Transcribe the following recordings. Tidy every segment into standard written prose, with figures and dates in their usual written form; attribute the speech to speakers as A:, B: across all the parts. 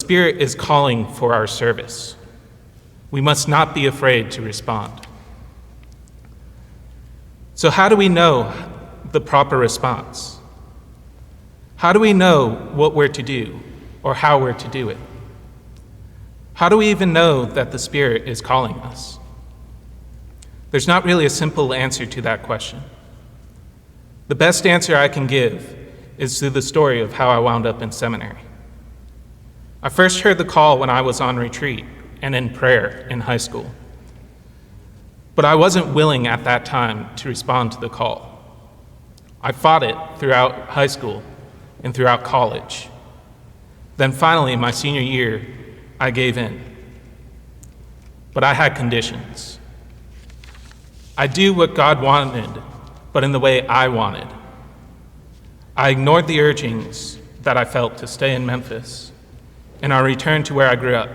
A: Spirit is calling for our service. We must not be afraid to respond. So how do we know the proper response? How do we know what we're to do or how we're to do it? How do we even know that the Spirit is calling us? There's not really a simple answer to that question. The best answer I can give is through the story of how I wound up in seminary. I first heard the call when I was on retreat and in prayer in high school. But I wasn't willing at that time to respond to the call. I fought it throughout high school and throughout college. Then finally, my senior year, I gave in. But I had conditions. I do what God wanted, but in the way I wanted. I ignored the urgings that I felt to stay in Memphis, and I returned to where I grew up,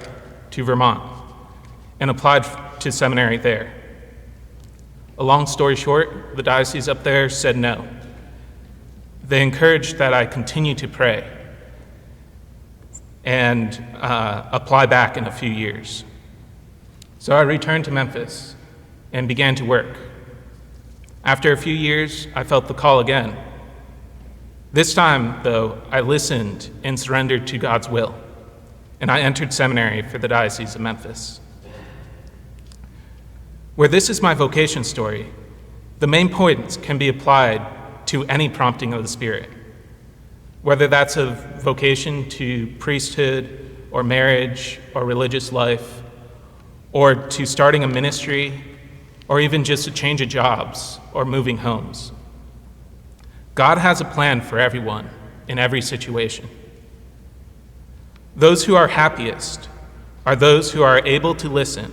A: to Vermont, and applied to seminary there. A long story short, the diocese up there said no. They encouraged that I continue to pray and apply back in a few years. So I returned to Memphis and began to work. After a few years, I felt the call again. This time, though, I listened and surrendered to God's will, and I entered seminary for the Diocese of Memphis. Where this is my vocation story, the main points can be applied to any prompting of the Spirit, whether that's a vocation to priesthood or marriage or religious life, or to starting a ministry, or even just a change of jobs or moving homes. God has a plan for everyone in every situation. Those who are happiest are those who are able to listen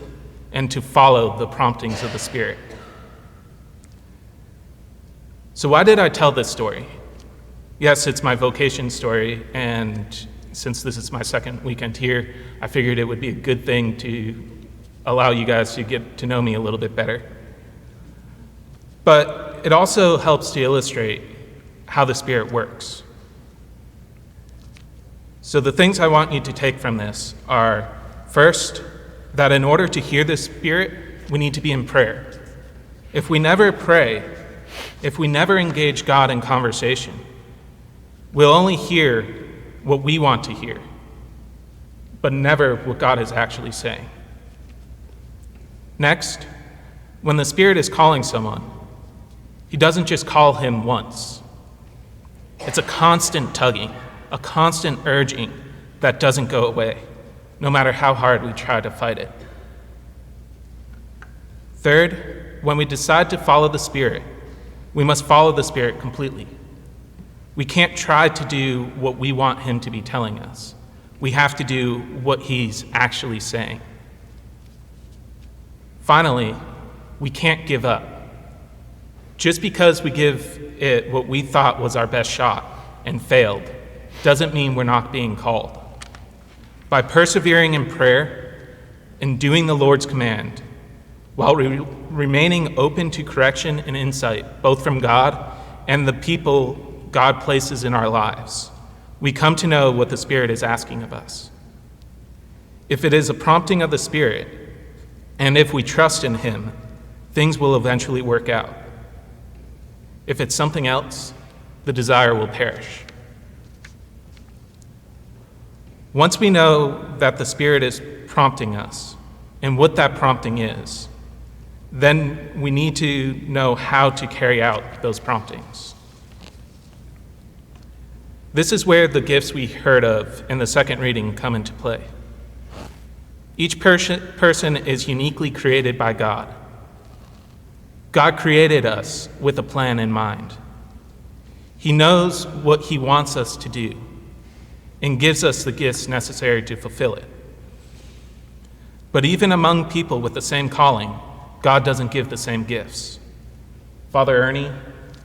A: and to follow the promptings of the Spirit. So why did I tell this story? Yes, it's my vocation story, and since this is my second weekend here, I figured it would be a good thing to allow you guys to get to know me a little bit better. But it also helps to illustrate how the Spirit works. So the things I want you to take from this are, first, that in order to hear the Spirit, we need to be in prayer. If we never pray, if we never engage God in conversation, we'll only hear what we want to hear, but never what God is actually saying. Next, when the Spirit is calling someone, He doesn't just call him once. It's a constant tugging, a constant urging that doesn't go away, no matter how hard we try to fight it. Third, when we decide to follow the Spirit, we must follow the Spirit completely. We can't try to do what we want Him to be telling us. We have to do what He's actually saying. Finally, we can't give up. Just because we give it what we thought was our best shot and failed doesn't mean we're not being called. By persevering in prayer and doing the Lord's command, while remaining open to correction and insight, both from God and the people God places in our lives, we come to know what the Spirit is asking of us. If it is a prompting of the Spirit, and if we trust in Him, things will eventually work out. If it's something else, the desire will perish. Once we know that the Spirit is prompting us and what that prompting is, then we need to know how to carry out those promptings. This is where the gifts we heard of in the second reading come into play. Each person is uniquely created by God. God created us with a plan in mind. He knows what He wants us to do and gives us the gifts necessary to fulfill it. But even among people with the same calling, God doesn't give the same gifts. Father Ernie,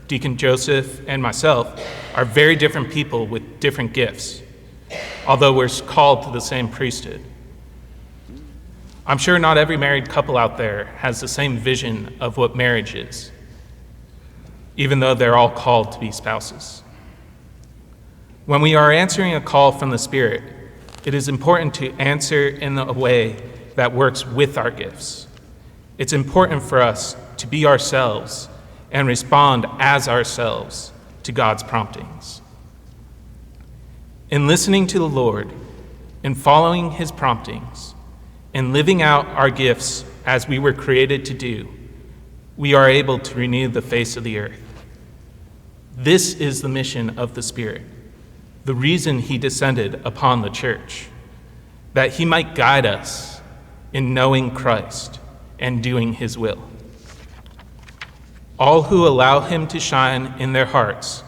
A: Deacon Joseph, and myself are very different people with different gifts, although we're called to the same priesthood. I'm sure not every married couple out there has the same vision of what marriage is, even though they're all called to be spouses. When we are answering a call from the Spirit, it is important to answer in a way that works with our gifts. It's important for us to be ourselves and respond as ourselves to God's promptings. In listening to the Lord, in following his promptings, in living out our gifts as we were created to do, we are able to renew the face of the earth. This is the mission of the Spirit, the reason he descended upon the church, that he might guide us in knowing Christ and doing his will. All who allow him to shine in their hearts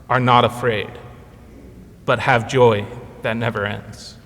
A: are not afraid, but have joy that never ends.